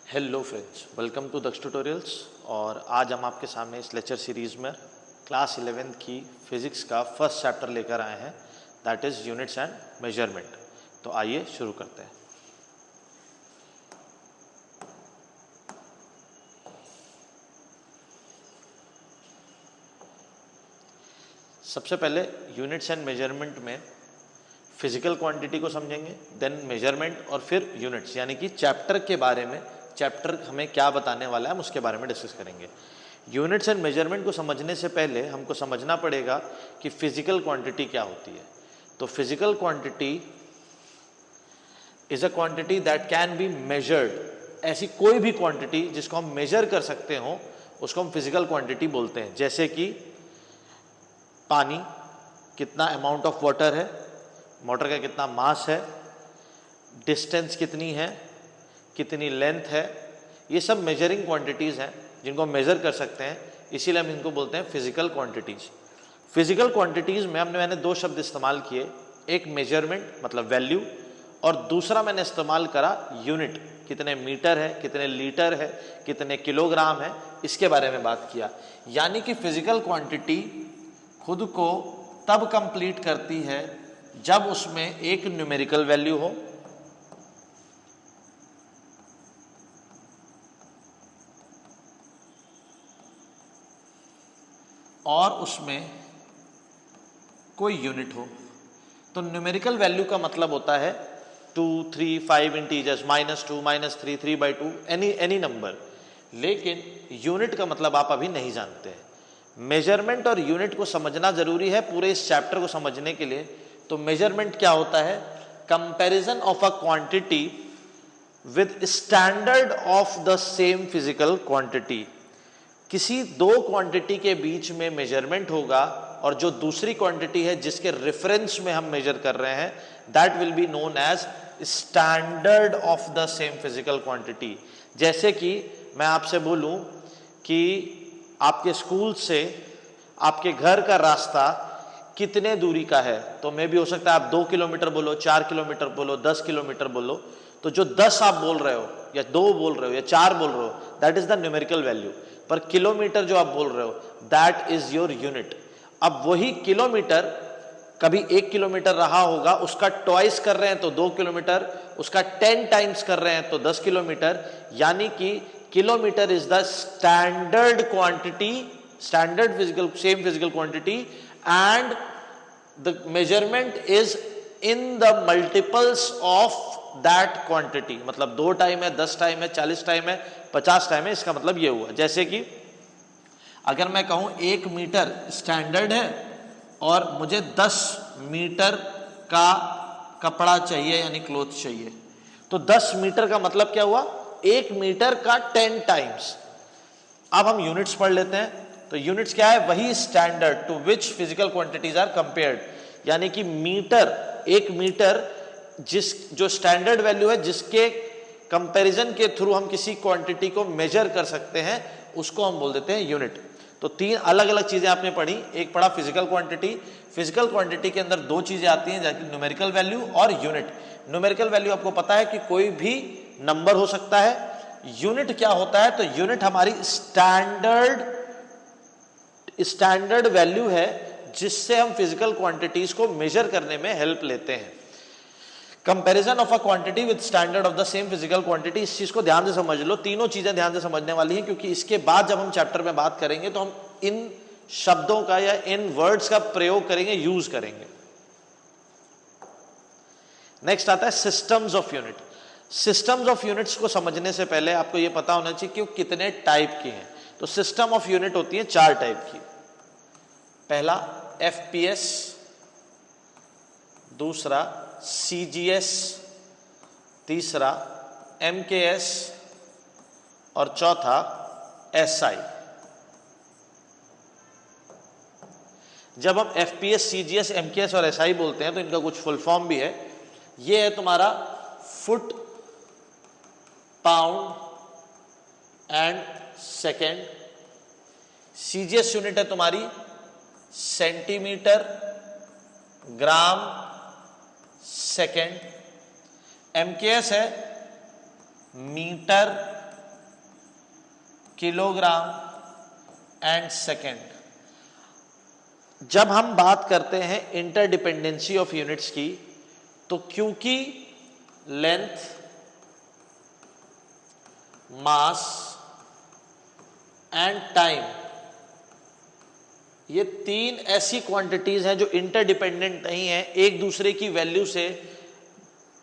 Hello friends, welcome to Daksh tutorials. और आज हम आपके सामने इस लेक्चर सीरीज़ में क्लास 11th की फिज़िक्स का फर्स्ट चैप्टर लेकर आए हैं, that is units and measurement. तो आइए शुरू करते हैं। सबसे पहले यूनिट्स एंड मेजरमेंट में फिजिकल क्वांटिटी को समझेंगे, देन मेजरमेंट और फिर यूनिट्स, यानी कि चैप्टर के बारे में, चैप्टर हमें क्या बताने वाला है हम उसके बारे में डिस्कस करेंगे। यूनिट्स एंड मेजरमेंट को समझने से पहले हमको समझना पड़ेगा कि फिजिकल क्वांटिटी क्या होती है। तो physical quantity is a quantity that can be measured. ऐसी कोई भी क्वांटिटी जिसको हम मेजर कर सकते हो उसको हम फिजिकल क्वांटिटी बोलते हैं। जैसे कि पानी, कितना अमाउंट ऑफ वाटर है, मोटर का कितना मास है, डिस्टेंस कितनी है, कितनी लेंथ है, ये सब मेजरिंग क्वांटिटीज़ हैं जिनको हम मेज़र कर सकते हैं, इसीलिए हम इनको बोलते हैं फिजिकल क्वांटिटीज़। फिजिकल क्वांटिटीज़ में मैंने दो शब्द इस्तेमाल किए, एक मेजरमेंट मतलब वैल्यू, और दूसरा मैंने इस्तेमाल करा यूनिट, कितने मीटर है, कितने लीटर है, कितने किलोग्राम है, इसके बारे में बात किया। यानी कि फिजिकल क्वांटिटी खुद को तब कंप्लीट करती है जब उसमें एक न्यूमेरिकल वैल्यू हो और उसमें कोई यूनिट हो। तो न्यूमेरिकल वैल्यू का मतलब होता है 2, 3, 5 इंटीजर्स, -2, -3, 3/2, एनी नंबर। लेकिन यूनिट का मतलब आप अभी नहीं जानते हैं। मेजरमेंट और यूनिट को समझना जरूरी है पूरे इस चैप्टर को समझने के लिए। तो मेजरमेंट क्या होता है? Comparison of a quantity with standard of the same physical quantity. किसी दो क्वांटिटी के बीच में मेजरमेंट होगा और जो दूसरी क्वांटिटी है जिसके रेफरेंस में हम मेजर कर रहे हैं, that will be known as standard of the same physical quantity. जैसे कि मैं आपसे बोलूं कि आपके स्कूल से आपके घर का रास्ता कितने दूरी का है, तो मे भी हो सकता है आप 2 किलोमीटर बोलो, 4 किलोमीटर बोलो, 10 किलोमीटर बोलो। तो जो 10 आप बोल रहे हो या 2 बोल रहे हो या 4 बोल रहे हो, that is the numerical value. पर किलोमीटर जो आप बोल रहे हो, दैट इज योर यूनिट। अब वही किलोमीटर कभी 1 किलोमीटर रहा होगा, उसका ट्वाइस कर रहे हैं तो 2 किलोमीटर, उसका 10 टाइम्स कर रहे हैं तो 10 किलोमीटर। यानी कि kilometre is the standard quantity, standard physical same physical quantity, and the measurement is in the multiples of that quantity. मतलब 2 टाइम है, 10 टाइम है, 40 टाइम है, 50 टाइम है। इसका मतलब ये हुआ, जैसे कि अगर मैं कहूं 1 मीटर स्टैंडर्ड है और मुझे 10 मीटर का कपड़ा चाहिए, यानी क्लोथ चाहिए, तो 10 मीटर का मतलब क्या हुआ? 1 मीटर का 10 टाइम्स। अब हम यूनिट्स पढ़ लेते हैं। तो यूनिट्स क्या है? वही standard to which physical quantities are compared. यानी कि मीटर, 1 मीटर जो स्टैंडर्ड वैल्यू है, जिसके कंपैरिजन के थ्रू हम किसी क्वांटिटी को मेजर कर सकते हैं, उसको हम बोल देते हैं यूनिट। तो 3 अलग अलग चीजें आपने पढ़ी। एक पढ़ा फिजिकल क्वांटिटी। फिजिकल क्वांटिटी के अंदर 2 चीजें आती हैं, जैसे न्यूमेरिकल वैल्यू और यूनिट। न्यूमेरिकल वैल्यू आपको पता है कि कोई भी नंबर हो सकता है। यूनिट क्या होता है? तो यूनिट हमारी स्टैंडर्ड वैल्यू है जिससे हम फिजिकल क्वांटिटीज को मेजर करने में हेल्प लेते हैं। Comparison of a quantity with standard of the same physical quantity, इस चीज को ध्यान से समझ लो। तीनों चीजें ध्यान से समझने वाली हैं, क्योंकि इसके बाद जब हम चैप्टर में बात करेंगे तो हम इन शब्दों का या इन वर्ड्स का प्रयोग करेंगे, यूज करेंगे। नेक्स्ट आता है systems of unit. Systems of units को समझने से पहले आपको यह पता होना चाहिए कि वो कितने टाइप की हैं। तो सिस्टम ऑफ यूनिट होती है 4 टाइप की। पहला एफपीएस, दूसरा सीजीएस, तीसरा एमकेएस और चौथा एसआई। जब हम एफपीएस, सीजीएस, एमकेएस और एसआई बोलते हैं तो इनका कुछ फुल फॉर्म भी है। ये है तुम्हारा foot, pound and second. CGS unit है तुम्हारी सेंटीमीटर, ग्राम, सेकेंड। एमकेएस है मीटर, किलोग्राम एंड सेकेंड। जब हम बात करते हैं इंटरडिपेंडेंसी ऑफ यूनिट्स की, तो क्योंकि लेंथ, मास एंड टाइम ये तीन ऐसी क्वांटिटीज हैं जो इंटरडिपेंडेंट नहीं है, एक दूसरे की वैल्यू से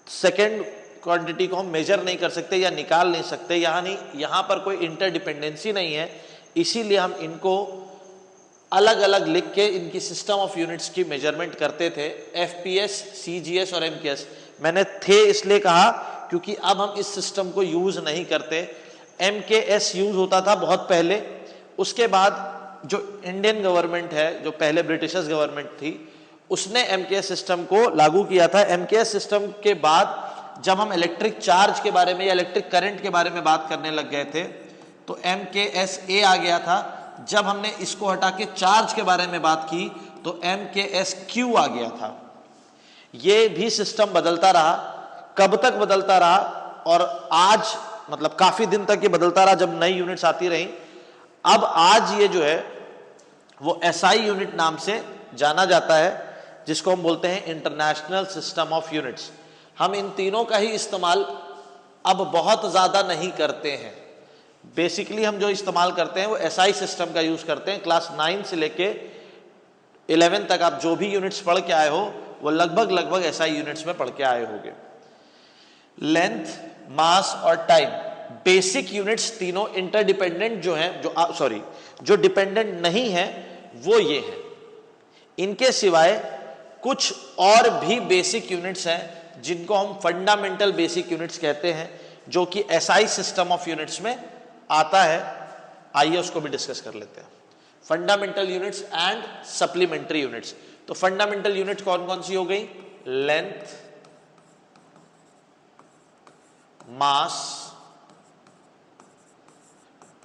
सेकेंड क्वांटिटी को हम मेजर नहीं कर सकते या निकाल नहीं सकते, यहां पर कोई इंटरडिपेंडेंसी नहीं है, इसीलिए हम इनको अलग अलग लिख के इनकी सिस्टम ऑफ यूनिट्स की मेजरमेंट करते थे। एफपीएस, सीजीएस और एमकेएस। मैंने थे इसलिए कहा क्योंकि अब हम इस सिस्टम को यूज नहीं करते। एमकेएस यूज होता था बहुत पहले, उसके बाद जो इंडियन गवर्नमेंट है, जो पहले ब्रिटिशर्स गवर्नमेंट थी, उसने एमकेएस सिस्टम को लागू किया था। एमकेएस सिस्टम के बाद जब हम इलेक्ट्रिक चार्ज के बारे में या इलेक्ट्रिक करंट के बारे में बात करने लग गए थे, तो एमकेएसए आ गया था। जब हमने इसको हटा के चार्ज के बारे में बात की तो एमकेएसक्यू आ गया था। ये भी सिस्टम बदलता रहा, कब तक बदलता रहा, और आज मतलब काफी दिन तक ये बदलता रहा जब नई यूनिट्स आती रही। अब आज ये जो है वो एसआई यूनिट नाम से जाना जाता है, जिसको हम बोलते हैं इंटरनेशनल सिस्टम ऑफ यूनिट्स। हम इन तीनों का ही इस्तेमाल अब बहुत ज्यादा नहीं करते हैं। बेसिकली हम जो इस्तेमाल करते हैं वो एसआई सिस्टम का यूज करते हैं। क्लास 9 से लेके 11 तक आप जो भी यूनिट्स पढ़ के आए हो वो लगभग एसआई यूनिट्स में पढ़ के आए होंगे। लेंथ, मास और टाइम बेसिक यूनिट्स तीनों इंटरडिपेंडेंट जो हैं, जो डिपेंडेंट नहीं है वो ये है। इनके सिवाय कुछ और भी बेसिक यूनिट्स हैं जिनको हम फंडामेंटल बेसिक यूनिट्स कहते हैं, जो कि एसआई सिस्टम ऑफ यूनिट्स में आता है। आइए उसको भी डिस्कस कर लेते हैं। Fundamental units and supplementary units. तो फंडामेंटल यूनिट कौन कौन सी हो गई? Length, mass,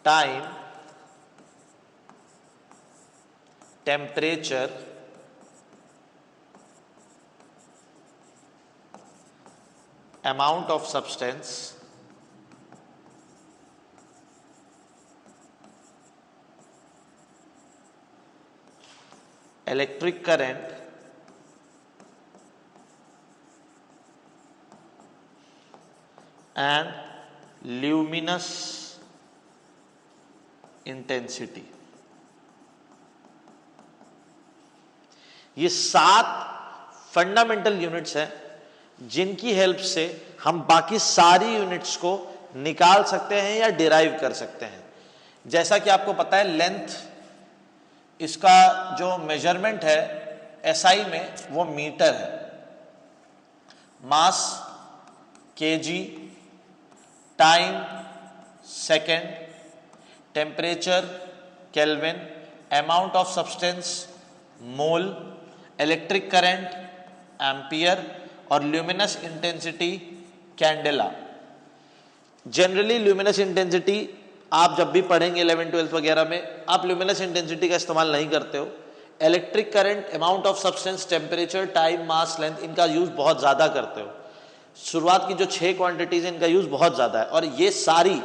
time, temperature, amount of substance, electric current, and luminous intensity. ये 7 फंडामेंटल यूनिट्स हैं जिनकी हेल्प से हम बाकी सारी यूनिट्स को निकाल सकते हैं या डिराइव कर सकते हैं। जैसा कि आपको पता है, लेंथ, इसका जो मेजरमेंट है एसआई में वो मीटर है, mass KG, time second, temperature kelvin, amount of substance mole, electric current ampere और luminous intensity candela. Generally luminous intensity आप जब भी पढ़ेंगे 11, 12 वगैरह में, आप ल्यूमिनस इंटेंसिटी का इस्तेमाल नहीं करते हो। Electric current, amount of substance, temperature, time, mass, length, इनका यूज बहुत ज्यादा करते हो। शुरुआत की जो 6 क्वांटिटीज इनका यूज बहुत ज्यादा है, और ये सारी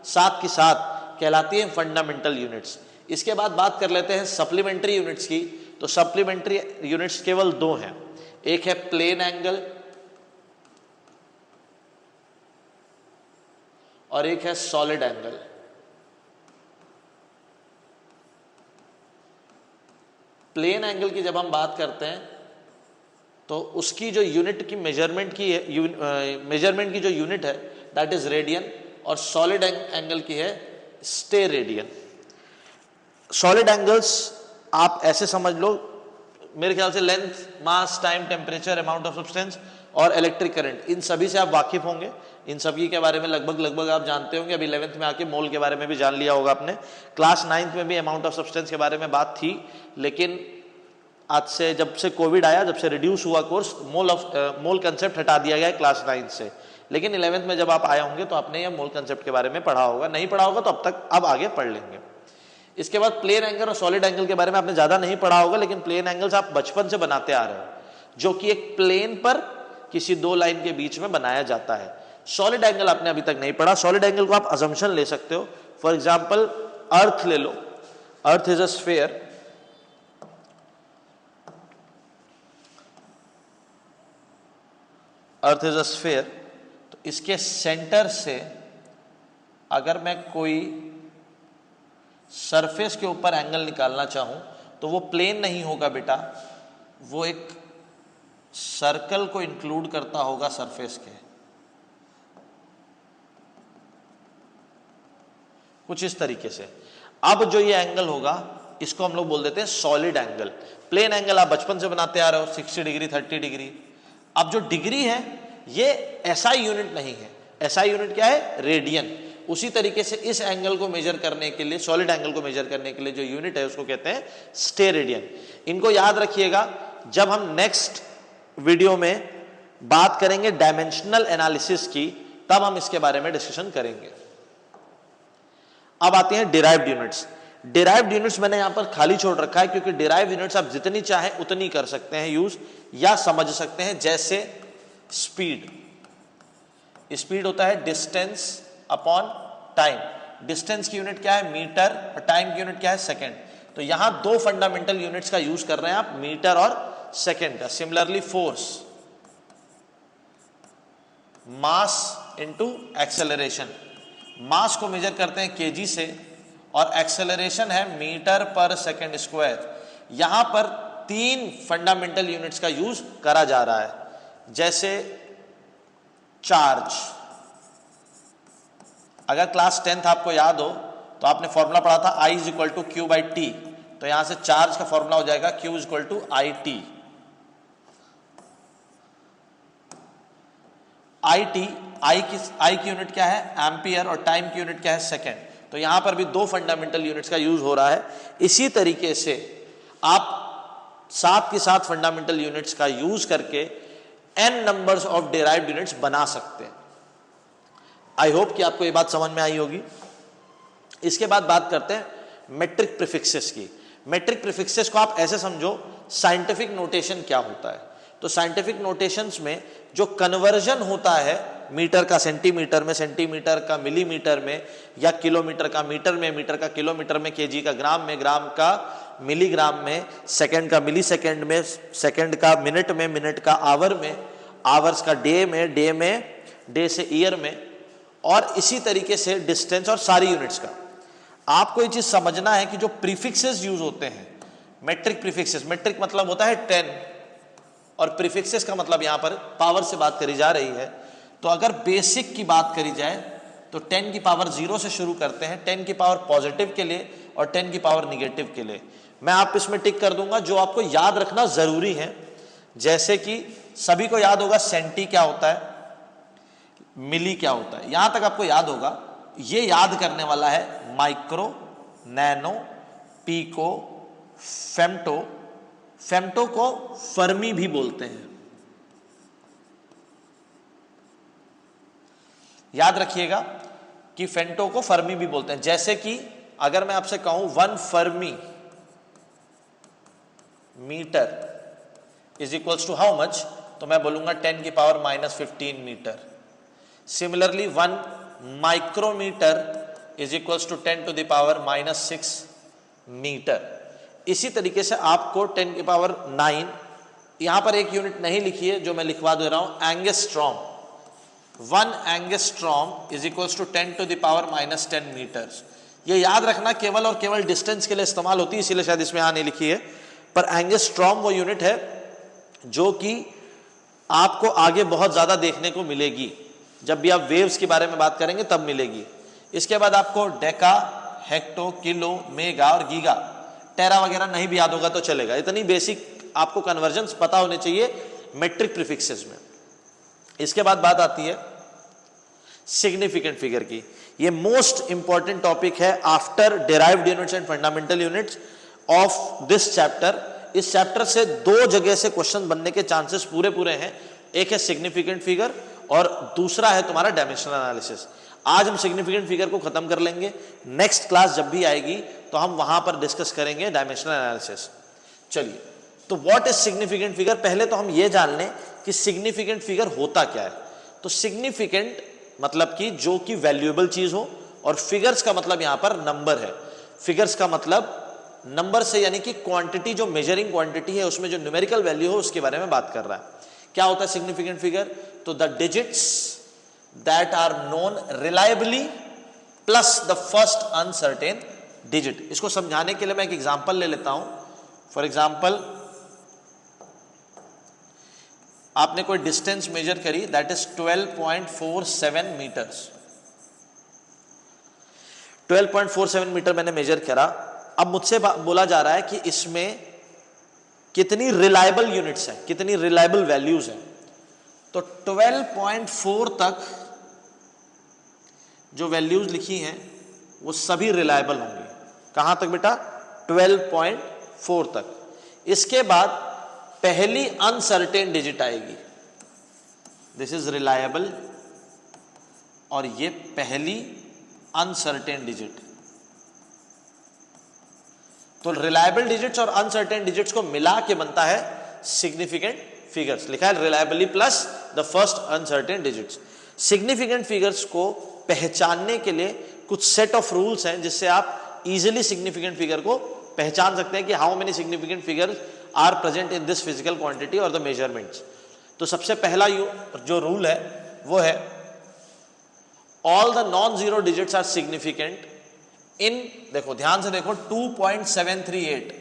साथ की साथ कहलाती हैं फंडामेंटल यूनिट्स। इसके बाद बात कर लेते हैं सप्लीमेंट्री यूनिट्स की। तो सप्लीमेंट्री यूनिट्स केवल 2 हैं, एक है प्लेन एंगल और एक है सॉलिड एंगल। प्लेन एंगल की जब हम बात करते हैं तो उसकी जो यूनिट की मेजरमेंट की जो यूनिट है दैट इज रेडियन, और सॉलिड एंगल की है स्टेरेडियन। सॉलिड एंगल्स आप ऐसे समझ लो, मेरे ख्याल से length, mass, time, temperature, amount of substance और इलेक्ट्रिक करंट, इन सभी से आप वाकिफ होंगे। इन सभी के बारे में लगभग आप जानते होंगे। अभी 11th में आके मोल के बारे में भी जान लिया होगा आपने। क्लास 9th में भी अमाउंट ऑफ सब्सटेंस के बारे में बात थी, लेकिन आज से जब से कोविड आया, जब से रिड्यूस हुआ कोर्स, मोल कंसेप्ट हटा दिया गया है क्लास 9th से। लेकिन 11th में जब आप आए होंगे तो आपने ये मोल कंसेप्ट के बारे में पढ़ा होगा। नहीं पढ़ा होगा तो अब आगे पढ़ लेंगे। इसके बाद प्लेन एंगल और सॉलिड एंगल के बारे में आपने ज्यादा नहीं पढ़ा होगा, लेकिन प्लेन एंगल्स आप बचपन से बनाते आ रहे हो, जो कि एक प्लेन पर किसी 2 लाइन के बीच में बनाया जाता है। सॉलिड एंगल आपने अभी तक नहीं पढ़ा। सॉलिड एंगल को आप अजम्पशन ले सकते हो। फॉर एग्जाम्पल अर्थ ले लो, earth is a sphere, earth is a sphere, तो इसके सेंटर से अगर मैं कोई सरफेस के ऊपर एंगल निकालना चाहूं तो वो प्लेन नहीं होगा बेटा, वो एक सर्कल को इंक्लूड करता होगा सरफेस के, कुछ इस तरीके से। अब जो ये एंगल होगा इसको हम लोग बोल देते हैं सॉलिड एंगल। प्लेन एंगल आप बचपन से बनाते आ रहे हो, 60 डिग्री 30 डिग्री। अब जो डिग्री है ये एसआई यूनिट नहीं है, एसआई यूनिट क्या है? रेडियन। उसी तरीके से इस एंगल को मेजर करने के लिए, सॉलिड एंगल को मेजर करने के लिए जो यूनिट है उसको कहते हैं स्टेरेडियन। इनको याद रखिएगा, जब हम नेक्स्ट वीडियो में बात करेंगे डायमेंशनल एनालिसिस की, तब हम इसके बारे में डिस्कशन करेंगे। अब आते हैं डिराइव्ड यूनिट्स। डिराइव्ड यूनिट्स मैंने यहां पर खाली छोड़ रखा है क्योंकि डिराइव्ड यूनिट्स आप जितनी चाहे उतनी कर सकते हैं यूज या समझ सकते हैं। जैसे स्पीड, स्पीड होता है डिस्टेंस अपॉन टाइम। डिस्टेंस की यूनिट क्या है? मीटर, और टाइम की यूनिट क्या है? सेकेंड। तो यहां दो फंडामेंटल यूनिट्स का यूज कर रहे हैं आप, मीटर और सेकेंड का। Similarly force, mass into acceleration, mass को मेजर करते हैं केजी से और एक्सेलरेशन है मीटर पर सेकेंड स्क्वायर। यहां पर तीन फंडामेंटल यूनिट्स का यूज करा जा रहा है। जैसे चार्ज, अगर क्लास 10th आपको याद हो तो आपने फॉर्मूला पढ़ा था I is equal to Q by T, तो यहां से चार्ज का फॉर्मूला हो जाएगा Q is equal to I T. I की यूनिट क्या है? एम्पियर, और टाइम की यूनिट क्या है? सेकेंड। तो यहां पर भी दो फंडामेंटल यूनिट्स का यूज हो रहा है। इसी तरीके से आप साथ के साथ फंडामेंटल यूनिट्स का यूज करके n numbers of derived units बना सकते हैं। आई होप कि आपको ये बात समझ में आई होगी। इसके बाद बात करते हैं मेट्रिक प्रीफिक्सेस की। मेट्रिक प्रीफिक्सेस को आप ऐसे समझो, साइंटिफिक नोटेशन क्या होता है। तो साइंटिफिक नोटेशंस में जो कन्वर्जन होता है मीटर का सेंटीमीटर में, सेंटीमीटर का मिलीमीटर में, या किलोमीटर का मीटर में, मीटर का किलोमीटर में, केजी का ग्राम में, ग्राम का मिलीग्राम में, सेकंड का मिली सेकंड में, सेकंड का मिनट में, मिनट का आवर में, आवर्स का डे में, डे से ईयर में, और इसी तरीके से डिस्टेंस और सारी यूनिट्स का। आपको ये चीज समझना है कि जो प्रीफिक्सेस यूज होते हैं, मेट्रिक प्रीफिक्सेस, मेट्रिक मतलब होता है 10 और प्रीफिक्सेस का मतलब यहां पर पावर से बात करी जा रही है। तो अगर बेसिक की बात करी जाए तो 10 की पावर 0 से शुरू करते हैं, 10 की पावर पॉजिटिव के लिए और 10 की पावर निगेटिव के लिए। मैं आप इसमें टिक कर दूंगा जो आपको याद रखना जरूरी है। जैसे कि सभी को याद होगा सेंटी क्या होता है, मिली क्या होता है, यहां तक आपको याद होगा। ये याद करने वाला है micro, nano, pico, femto. Femto को फर्मी भी बोलते हैं, याद रखिएगा कि फेम्टो को फर्मी भी बोलते हैं। जैसे कि अगर मैं आपसे कहूं 1 fermi metre is equals to how much, तो मैं बोलूंगा 10 की power -15 metre. Similarly 1 micrometre is equals to 10 to the power -6 metre. इसी तरीके से आपको 10 की पावर 9, यहां पर एक यूनिट नहीं लिखी है जो मैं लिखवा दे रहा हूं, angstrom. 1 angstrom is equals to 10 to the power -10 metres. ये याद रखना केवल और केवल डिस्टेंस के लिए इस्तेमाल होती है, इसीलिए शायद इसमें यहां नहीं लिखी है। पर एंगस्ट्रॉम वो यूनिट है जो कि आपको आगे बहुत ज्यादा देखने को मिलेगी, जब भी आप वेव्स के बारे में बात करेंगे तब मिलेगी। इसके बाद आपको डेका, हेक्टो, किलो, मेगा और गीगा, टेरा वगैरह नहीं भी याद होगा तो चलेगा। इतनी बेसिक आपको कन्वर्जन्स पता होने चाहिए मेट्रिक प्रीफिक्सेस में। इसके बाद बात आती है सिग्निफिकेंट फिगर की। ये मोस्ट इंपॉर्टेंट टॉपिक है after derived units and fundamental units of this chapter. इस चैप्टर से दो जगह से क्वेश्चन बनने के चांसेस पूरे हैं। एक है सिग्निफिकेंट फिगर और दूसरा है तुम्हारा डायमेंशनल एनालिसिस। आज हम सिग्निफिकेंट फिगर को खत्म कर लेंगे, नेक्स्ट क्लास जब भी आएगी तो हम वहां पर डिस्कस करेंगे डायमेंशनल एनालिसिस। चलिए, तो व्हाट इज सिग्निफिकेंट फिगर? पहले तो हम ये जान लें कि सिग्निफिकेंट फिगर होता क्या है। तो सिग्निफिकेंट मतलब कि जो कि वैल्यूएबल चीज हो, और फिगर्स का मतलब यहां पर नंबर है। फिगर्स का मतलब नंबर से, यानी कि क्वांटिटी, जो मेजरिंग क्वांटिटी है उसमें जो न्यूमेरिकल वैल्यू हो उसके बारे में बात कर रहा है। क्या होता है सिग्निफिकेंट फिगर? तो the digits that are known reliably plus the first uncertain digit. इसको समझाने के लिए मैं एक एग्जांपल ले लेता हूं। फॉर एग्जांपल, आपने कोई डिस्टेंस मेजर करी, दैट इज 12.47 मीटर्स। 12.47 मीटर मैंने मेजर करा। अब मुझसे बोला जा रहा है कि इसमें कितनी रिलायबल यूनिट्स हैं, कितनी रिलायबल वैल्यूज हैं। तो 12.4 तक जो वैल्यूज लिखी हैं वो सभी रिलायबल होंगी। कहां तक बेटा? 12.4 तक। इसके बाद पहली अनसर्टेन डिजिट आएगी, दिस इज रिलायबल, और ये पहली अनसर्टेन डिजिट। तो रिलायबल डिजिट्स और अनसर्टेन डिजिट्स को मिला के बनता है सिग्निफिकेंट फिगर्स। लिखा है reliably plus the first uncertain digits. Significant figures को पहचानने के लिए कुछ सेट ऑफ रूल्स हैं जिससे आप इजीली सिग्निफिकेंट फिगर को पहचान सकते हैं कि how many significant figures are present in this physical quantity और द मेजरमेंट्स। तो सबसे पहला जो रूल है वो है all the non zero digits are significant in, देखो ध्यान से देखो, 2.738।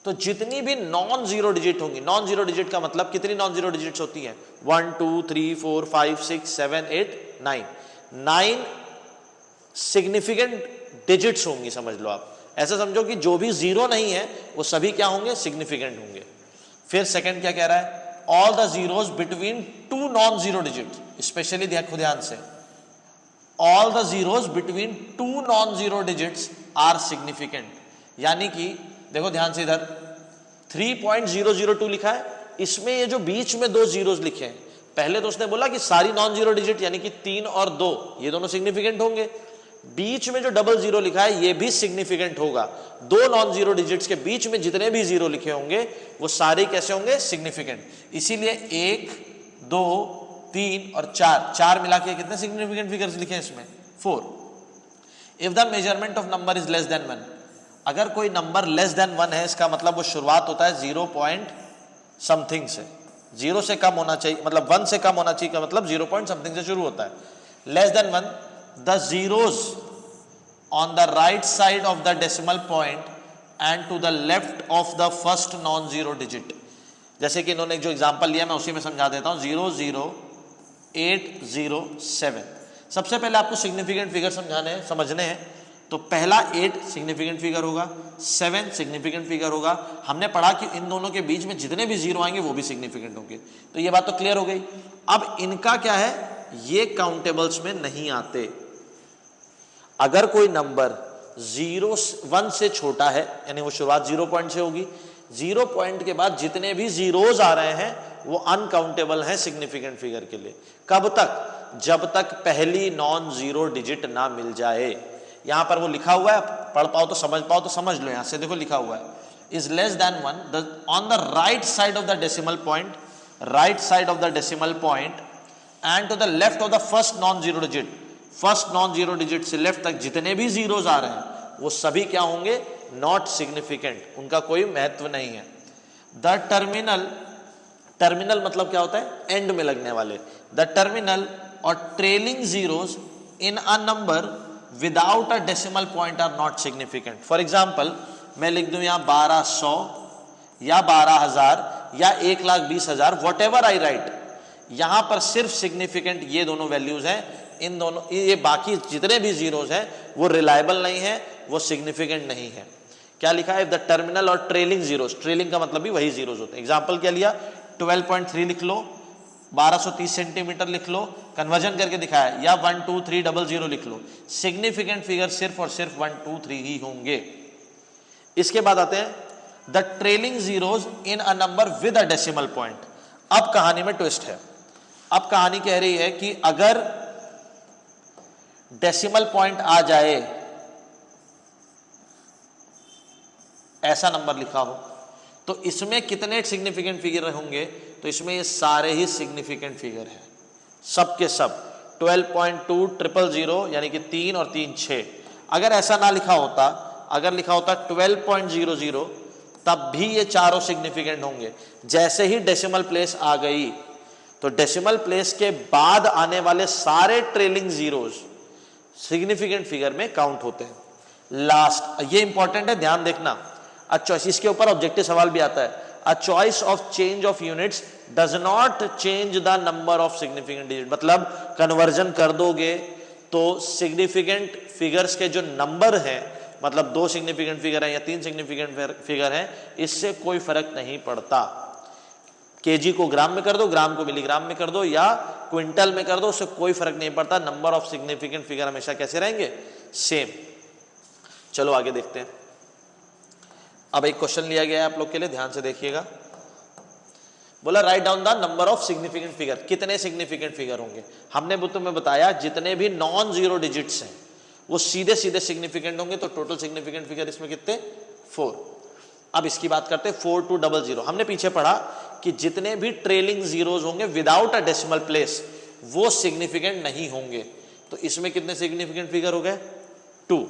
तो जितनी भी नॉन जीरो डिजिट होंगी, नॉन जीरो डिजिट का मतलब कितनी नॉन जीरो डिजिट्स होती हैं? 1 2 3 4 5 6 7 8 9 9 सिग्निफिकेंट डिजिट्स होंगी, समझ लो आप। ऐसा समझो कि जो भी जीरो नहीं है वो सभी क्या होंगे? सिग्निफिकेंट होंगे। फिर सेकंड क्या कह रहा है? All the zeros between two non zero digit, specially देखो ध्यान से, all the zeros between two non zero digits are significant. यानी कि देखो ध्यान से, इधर 3.002 लिखा है, इसमें ये जो बीच में दो जीरोस लिखे हैं, पहले तो उसने बोला कि सारी नॉन जीरो डिजिट यानी कि 3 और 2 ये दोनों सिग्निफिकेंट होंगे। बीच में जो डबल जीरो लिखा है ये भी सिग्निफिकेंट होगा। दो नॉन जीरो डिजिट्स के बीच में जितने भी जीरो लिखे होंगे वो सारे कैसे होंगे? सिग्निफिकेंट। इसीलिए 1 2 3 और 4 मिला के कितने सिग्निफिकेंट फिगर्स लिखे हैं इसमें? 4। If the measurement of number is less than 1, अगर कोई नंबर लेस देन 1 है, इसका मतलब वो शुरुआत होता है 0 पॉइंट समथिंग से, 0 से कम होना चाहिए, मतलब 1 से कम होना चाहिए का मतलब 0 पॉइंट समथिंग से शुरू होता है। Less than 1, the zeros on the right side of the decimal point and to the left of the first non-zero digit। जैसे कि इन्होंने जो एग्जांपल लिया मैं उसी में समझा देता हूं। 00807। सबसे पहले आपको सिग्निफिकेंट फिगर समझने हैं। तो पहला 8 सिग्निफिकेंट फिगर होगा, 7 सिग्निफिकेंट फिगर होगा। हमने पढ़ा कि इन दोनों के बीच में जितने भी जीरो आएंगे वो भी सिग्निफिकेंट होंगे। तो ये बात तो क्लियर हो गई। अब इनका क्या है? ये काउंटेबल्स में नहीं आते। अगर कोई नंबर 1 से छोटा है, यानी वो शुरुआत 0 पॉइंट से होगी, 0 पॉइंट के बाद जितने भी जीरोज आ रहे हैं वो अनकाउंटेबल हैं सिग्निफिकेंट फिगर के लिए। कब तक? जब तक पहली नॉन जीरो डिजिट ना मिल जाए। यहां पर वो लिखा हुआ है, पढ़ पाओ तो समझ लो। यहां से देखो लिखा हुआ है, is less than 1 on the right side of the decimal point, right side of the decimal point and to the left of the first non zero digit. First non zero digit से left तक जितने भी zeros आ रहे हैं वो सभी क्या होंगे? नॉट सिग्निफिकेंट, उनका कोई महत्व नहीं है। द टर्मिनल मतलब क्या होता है? एंड में लगने वाले। द टर्मिनल और trailing zeros in a number without a decimal point are not significant. For example, मैं लिख दूं यहां 1200 या 12,000 या 1,20,000, वॉट एवर आई राइट, यहां पर सिर्फ सिग्निफिकेंट ये दोनों वैल्यूज हैं। इन दोनों, ये बाकी जितने भी जीरोज हैं वो रिलायबल नहीं है, वो सिग्निफिकेंट नहीं है। क्या लिखा है? द टर्मिनल और ट्रेलिंग जीरोज, ट्रेलिंग का मतलब भी वही जीरोज होते हैं। एग्जांपल क्या लिया? 12.3 लिख लो, 1230 सेंटीमीटर लिख लो, कन्वर्जन करके दिखाया, या 12300 लिख लो। सिग्निफिकेंट फिगर सिर्फ और सिर्फ 1 2 3 ही होंगे। इसके बाद आते हैं the trailing zeros in a number with a decimal point. अब कहानी में ट्विस्ट है। अब कहानी कह रही है कि अगर डेसिमल पॉइंट आ जाए, ऐसा नंबर लिखा हो, तो इसमें कितने सिग्निफिकेंट फिगर होंगे? तो इसमें ये सारे ही सिग्निफिकेंट फिगर हैं, सब के सब। 12.2000 यानी कि 3 और 3 6। अगर ऐसा ना लिखा होता, अगर लिखा होता 12.00, तब भी ये चारों सिग्निफिकेंट होंगे। जैसे ही डेसिमल प्लेस आ गई तो डेसिमल प्लेस के बाद आने वाले सारे ट्रेलिंग जीरोज सिग्निफिकेंट फिगर में काउंट होते हैं। लास्ट, ये इंपॉर्टेंट है, ध्यान देखना। अच्छा, इसके ऊपर ऑब्जेक्टिव सवाल भी आता है। A choice of change of units does not change the number of significant digit. मतलब कन्वर्जन कर दोगे तो सिग्निफिकेंट फिगर्स के जो नंबर हैं, मतलब 2 सिग्निफिकेंट फिगर है या 3 सिग्निफिकेंट फिगर है, इससे कोई फर्क नहीं पड़ता। केजी को ग्राम में कर दो, ग्राम को मिलीग्राम में कर दो या क्विंटल में कर दो, उससे कोई फर्क नहीं पड़ता। नंबर ऑफ सिग्निफिकेंट फिगर हमेशा कैसे रहेंगे? सेम। चलो आगे देखते हैं। अब एक क्वेश्चन लिया गया है आप लोग के लिए, ध्यान से देखिएगा। बोला write down the number of significant figure. कितने सिग्निफिकेंट फिगर होंगे? हमने तुम्हें बताया जितने भी नॉन जीरो डिजिट्स हैं वो सीधे सीधे सिग्निफिकेंट होंगे। तो टोटल सिग्निफिकेंट फिगर इसमें कितने? 4। अब इसकी बात करते हैं 4200। हमने पीछे पढ़ा कि जितने भी ट्रेलिंग जीरोज होंगे विदाउट अ डेसिमल प्लेस वो सिग्निफिकेंट नहीं होंगे। तो इसमें कितने सिग्निफिकेंट फिगर हो गए? 2।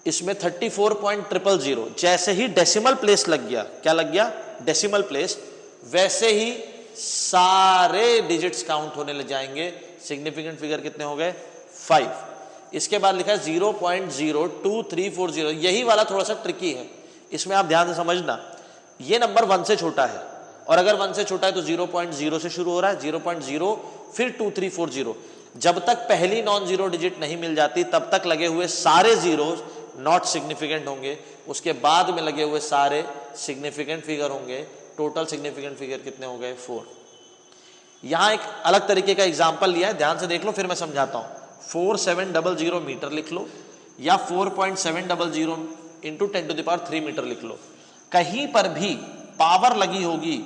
इसमें 34.000। जैसे ही डेसिमल प्लेस लग गया, क्या लग गया? डेसिमल प्लेस, वैसे ही सारे डिजिट्स काउंट होने लग जाएंगे। सिग्निफिकेंट फिगर कितने हो गए? 5। इसके बाद लिखा है 0.02340। यही वाला थोड़ा सा ट्रिकी है, इसमें आप ध्यान से समझना। ये नंबर 1 से छोटा है, और अगर 1 से छोटा है तो 0.0 से शुरू हो रहा है, 0.0 फिर 2340। जब तक पहली नॉन जीरो डिजिट नहीं मिल जाती तब तक लगे हुए सारे जीरोज नॉट सिग्निफिकेंट होंगे। उसके बाद में लगे हुए सारे सिग्निफिकेंट फिगर होंगे। टोटल सिग्निफिकेंट फिगर कितने हो गए? 4। यहां एक अलग तरीके का एग्जांपल लिया है, ध्यान से देख लो, फिर मैं समझाता हूं। 4700 मीटर लिख लो या 4.700 इंटू 10⁻³ मीटर लिख लो। कहीं पर भी पावर लगी होगी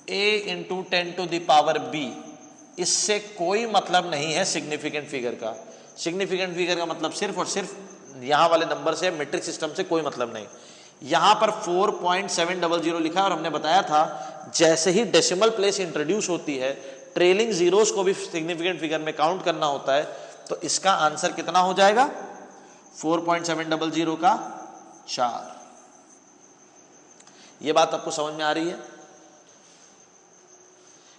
a इंटू 10⁻b, इससे कोई मतलब नहीं है सिग्निफिकेंट फिगर का। सिग्निफिकेंट फिगर का मतलब सिर्फ और सिर्फ यहां वाले नंबर से, मेट्रिक सिस्टम से कोई मतलब नहीं। यहां पर 4.700 लिखा, और हमने बताया था जैसे ही डेसिमल प्लेस इंट्रोड्यूस होती है ट्रेलिंग जीरोस को भी सिग्निफिकेंट फिगर में काउंट करना होता है। तो इसका आंसर कितना हो जाएगा? 4.700 का 4। ये बात आपको समझ में आ रही है?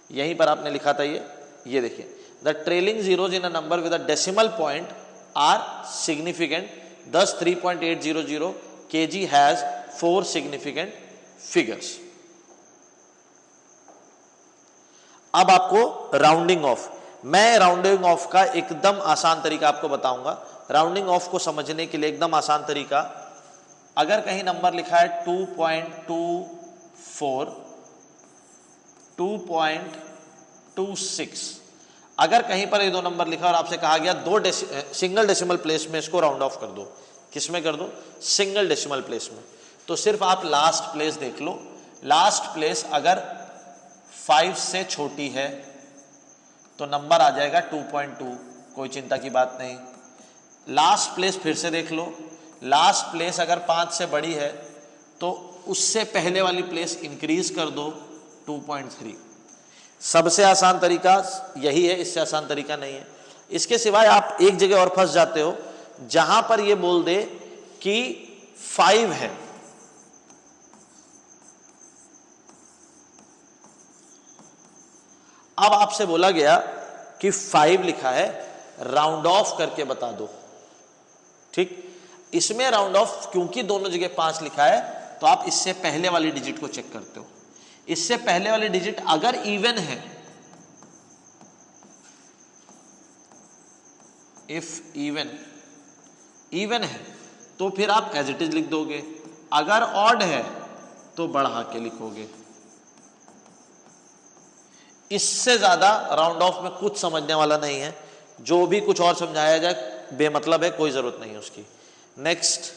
यहीं पर आपने लिखा था ये देखिए, the trailing zeros in a number with a decimal point are significant, thus 3.800 kg has 4 significant figures। अब आपको राउंडिंग ऑफ, मैं राउंडिंग ऑफ का एकदम आसान तरीका आपको बताऊंगा। राउंडिंग ऑफ को समझने के लिए एकदम आसान तरीका, अगर कहीं नंबर लिखा है 2.24, 2.26, अगर कहीं पर ये 2 नंबर लिखा और आपसे कहा गया सिंगल डेसिमल प्लेस में इसको राउंड ऑफ कर दो, किस में कर दो? सिंगल डेसिमल प्लेस में। तो सिर्फ आप लास्ट प्लेस देख लो। लास्ट प्लेस अगर 5 से छोटी है तो नंबर आ जाएगा 2.2, कोई चिंता की बात नहीं। लास्ट प्लेस फिर से देख लो, लास्ट प्लेस अगर 5 से बड़ी है तो उससे पहले वाली प्लेस इंक्रीज कर दो 2.3। सबसे आसान तरीका यही है, इससे आसान तरीका नहीं है। इसके सिवाय आप एक जगह और फंस जाते हो, जहां पर ये बोल दे कि 5 है, अब आपसे बोला गया कि 5 लिखा है, राउंड ऑफ करके बता दो। ठीक, इसमें राउंड ऑफ क्योंकि दोनों जगह 5 लिखा है तो आप इससे पहले वाली डिजिट को चेक करते हो। इससे पहले वाली डिजिट अगर इवन है, इफ इवन है तो फिर आप एज इट इज लिख दोगे, अगर ऑड है तो बढ़ा के लिखोगे। इससे ज्यादा राउंड ऑफ में कुछ समझने वाला नहीं है, जो भी कुछ और समझाया जाए बेमतलब है, कोई जरूरत नहीं है उसकी। Next,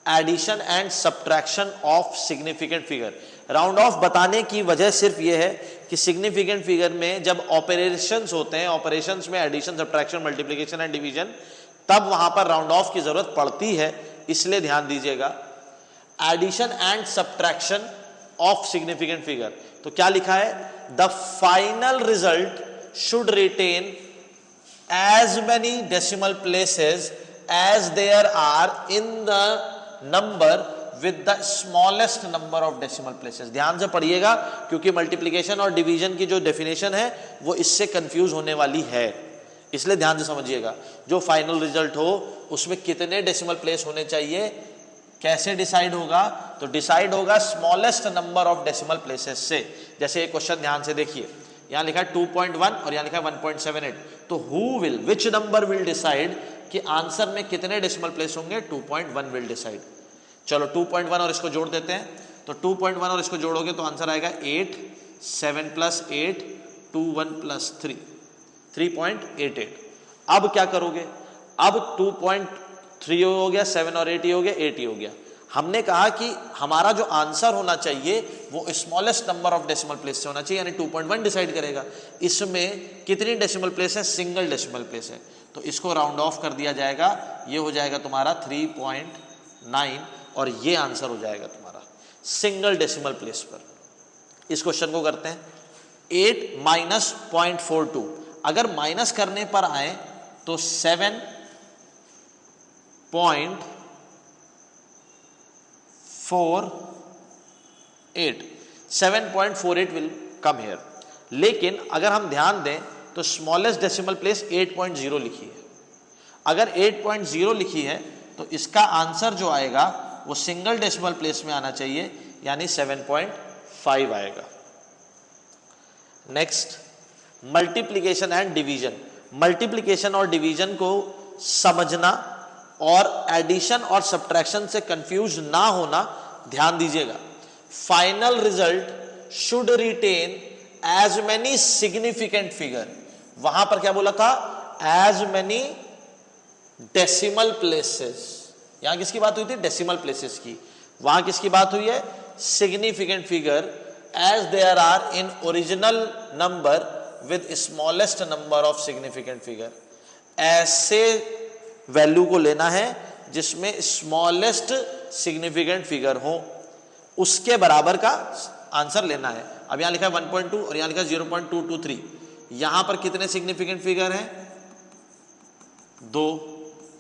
addition and subtraction of significant figure. Round off बताने की वजह सिर्फ यह है कि सिग्निफिकेंट फिगर में जब ऑपरेशंस होते हैं, ऑपरेशंस में addition, subtraction, multiplication and division, तब वहां पर राउंड ऑफ की जरूरत पड़ती है, इसलिए ध्यान दीजिएगा। Addition and subtraction of significant figure, तो क्या लिखा है? The final result should retain as many decimal places as there are in the number with the smallest number of decimal places। ध्यान से पढ़िएगा क्योंकि मल्टीप्लिकेशन और डिवीजन की जो डेफिनेशन है वो इससे कंफ्यूज होने वाली है, इसलिए ध्यान से समझिएगा। जो फाइनल रिजल्ट हो उसमें कितने डेसिमल प्लेस होने चाहिए, कैसे डिसाइड होगा, तो डिसाइड होगा smallest number of decimal places से। जैसे एक क्वेश्चन ध्यान से देखिए, यहां लिखा है 2.1 और यहां लिखा है 1.78, तो who will, which number will decide कि आंसर में कितने डेसिमल प्लेस होंगे, 2.1 विल डिसाइड। चलो 2.1 और इसको जोड़ देते हैं, तो 2.1 और इसको जोड़ोगे तो आंसर आएगा 8, 7 + 8, 2, 1 + 3, 3.88। अब क्या करोगे, अब 2.3 हो गया, 7 और 8 ही हो गया, 8 ही हो गया। हमने कहा कि हमारा जो आंसर होना चाहिए वो smallest number of decimal place से होना चाहिए, यानी 2.1 डिसाइड करेगा। इसमें कितनी डेसिमल प्लेस है, सिंगल डेसिमल प्लेस है, तो इसको राउंड ऑफ कर दिया जाएगा, ये हो जाएगा तुम्हारा 3.9 और ये आंसर हो जाएगा तुम्हारा सिंगल डेसिमल प्लेस पर। इस क्वेश्चन को करते हैं, 8 - 0.42, अगर माइनस करने पर आए तो 7.48 विल कम हियर। लेकिन अगर हम ध्यान दें तो स्मॉलेस्ट डेसिमल प्लेस 8.0 लिखी है। अगर 8.0 लिखी है तो इसका आंसर जो आएगा वो सिंगल डेसिमल प्लेस में आना चाहिए, यानी 7.5 आएगा। Next, multiplication and division. Multiplication और डिवीजन को समझना और एडिशन और सब्ट्रैक्शन से कंफ्यूज ना होना ध्यान दीजिएगा। Final result should retain as many significant figure, वहां पर क्या बोला था, एज मेनी डेसिमल प्लेसेस। यहां किसकी बात हुई थी, डेसिमल प्लेसेस की। वहां किसकी बात हुई है, significant figure as there are in original number with smallest number of significant figure. ऐसे वैल्यू को लेना है जिसमें स्मॉलेस्ट सिग्निफिकेंट फिगर हो, उसके बराबर का आंसर लेना है। अब यहां लिखा है 1.2 और यहां लिखा है 0.223, यहां पर कितने सिग्निफिकेंट फिगर हैं, 2।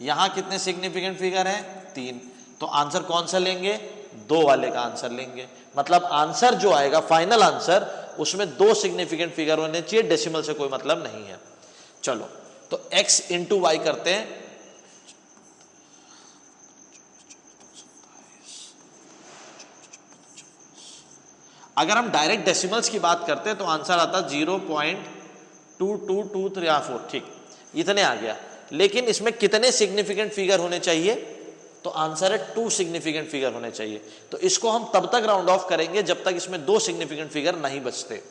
यहां कितने सिग्निफिकेंट फिगर हैं, 3। तो आंसर कौन सा लेंगे, 2 वाले का आंसर लेंगे। मतलब आंसर जो आएगा फाइनल आंसर, उसमें 2 सिग्निफिकेंट फिगर होने चाहिए, डेसिमल से कोई मतलब नहीं है। चलो तो x × y करते हैं। अगर हम डायरेक्ट डेसिमल्स की बात करते हैं तो आंसर आता 0.2223, ठीक, इतने आ गया। लेकिन इसमें कितने सिग्निफिकेंट फिगर होने चाहिए, तो आंसर है 2 सिग्निफिकेंट फिगर होने चाहिए। तो इसको हम तब तक राउंड ऑफ करेंगे जब तक इसमें 2 सिग्निफिकेंट फिगर नहीं बचते।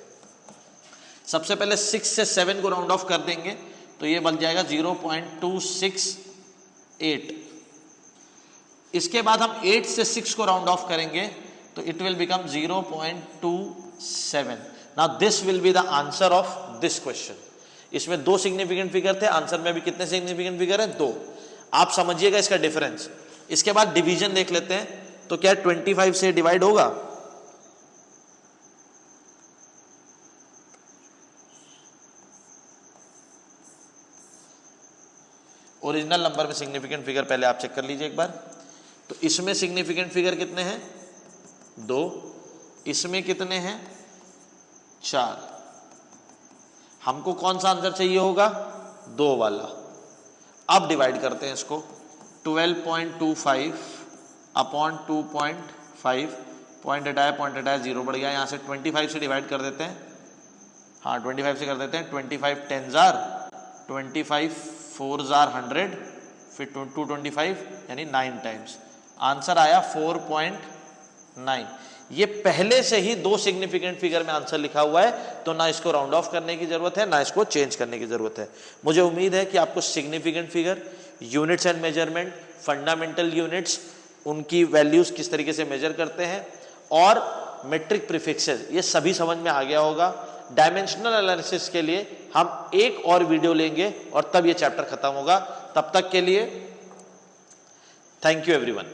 सबसे पहले 6 से 7 को राउंड ऑफ कर देंगे तो ये बन जाएगा 0.268। इसके बाद हम 8 से 6 को राउंड ऑफ करेंगे तो it will become 0.27। Now this will be the answer of this question. इसमें 2 सिग्निफिकेंट फिगर थे, आंसर में भी कितने सिग्निफिकेंट फिगर हैं, 2। आप समझिएगा इसका डिफरेंस। इसके बाद डिवीजन देख लेते हैं, तो क्या 25 से डिवाइड होगा, ओरिजिनल नंबर में सिग्निफिकेंट फिगर पहले आप चेक कर लीजिए एक बार। तो इसमें सिग्निफिकेंट फिगर कितने हैं, 2। इसमें कितने हैं, 4। हमको कौन सा आंसर चाहिए होगा, 2 वाला। अब डिवाइड करते हैं इसको, 12.25 अपॉन 2.5, पॉइंट हटाया 0 बढ़ गया। यहाँ से 25 से डिवाइड कर देते हैं, हाँ 25 से कर देते हैं। 25 10 जार, 25 4 जार 100, फिर 225 यानी 9 टाइम्स। आंसर आया 4.9। ये पहले से ही 2 सिग्निफिकेंट फिगर में आंसर लिखा हुआ है, तो ना इसको राउंड ऑफ करने की जरूरत है ना इसको चेंज करने की जरूरत है। मुझे उम्मीद है कि आपको significant figure, units and measurement, fundamental units, उनकी वैल्यूज किस तरीके से मेजर करते हैं, और मेट्रिक प्रीफिक्सेस, ये सभी समझ में आ गया होगा। डायमेंशनल एनालिसिस के लिए हम एक और वीडियो लेंगे और तब ये चैप्टर खत्म होगा। तब तक के लिए थैंक यू एवरीवन।